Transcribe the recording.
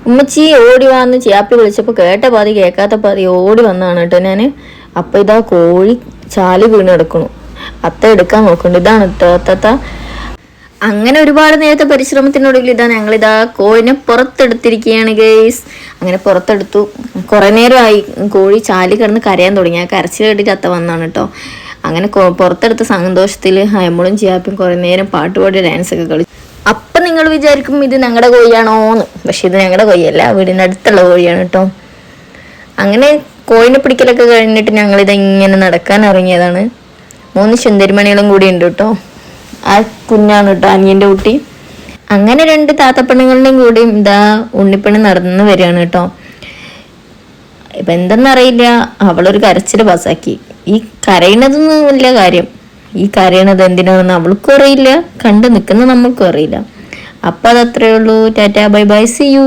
ഉമ്മച്ചി ഓടി വന്ന് ചിയാപ്പി വിളിച്ചപ്പോൾ കേട്ട പാതി കേൾക്കാത്ത പാതി ഓടി വന്നാണ് കേട്ടോ ഞാൻ. അപ്പം ഇതാ കോഴി ചാലി വീണ് കിടക്കണു. അത്ത എടുക്കാൻ നോക്കുന്നുണ്ട്. ഇതാണ് അത്ത. അങ്ങനെ ഒരുപാട് നേരത്തെ പരിശ്രമത്തിനൊടുവിൽ ഞങ്ങളിതാ കോഴിനെ പുറത്തെടുത്തിരിക്കുകയാണ് ഗൈസ്. അങ്ങനെ പുറത്തെടുത്തു. കുറേ നേരമായി കോഴി ചാലി കിടന്ന് കരയാൻ തുടങ്ങി. ആ കരച്ചിൽ കേട്ടിട്ട് അത്ത വന്നാണ് കേട്ടോ. അങ്ങനെ പുറത്തെടുത്ത സന്തോഷത്തിൽ ഹയമ്മളും ചിയാപ്പും കുറേ നേരം പാട്ടുപാടി ഡാൻസൊക്കെ കളിച്ചു. അപ്പം നിങ്ങൾ വിചാരിക്കും ഇത് ഞങ്ങളുടെ കോഴിയാണോന്ന്. പക്ഷെ ഇത് ഞങ്ങളുടെ കോഴിയല്ല, വീടിൻ്റെ അടുത്തുള്ള കോഴിയാണ് കേട്ടോ. അങ്ങനെ കോഴിനെ പിടിക്കലൊക്കെ കഴിഞ്ഞിട്ട് ഞങ്ങളിത് ഇങ്ങനെ നടക്കാൻ ഇറങ്ങിയതാണ്. 3 ചുന്ദരിമണികളും കൂടി ഉണ്ട് കേട്ടോ. ആ കുഞ്ഞാണ് കേട്ടോ അനിയൻ്റെ കുട്ടി. അങ്ങനെ 2 താത്തപ്പെണ്ണുങ്ങളുടെയും കൂടി ഇതാ ഉണ്ണിപ്പെണ്ണ് നടന്നു വരികയാണ് കേട്ടോ. ഇപ്പം എന്തെന്നറിയില്ല, അവളൊരു കരച്ചിൽ പാസ്സാക്കി. ഈ കരയണതൊന്നും വലിയ കാര്യം, ഈ കരയണത് എന്തിനാണെന്ന് അവൾക്കും അറിയില്ല, കണ്ടു നിൽക്കുന്ന നമ്മൾക്കും അറിയില്ല. അപ്പം അതത്രയേ ഉള്ളൂ. Tata bye bye, see U.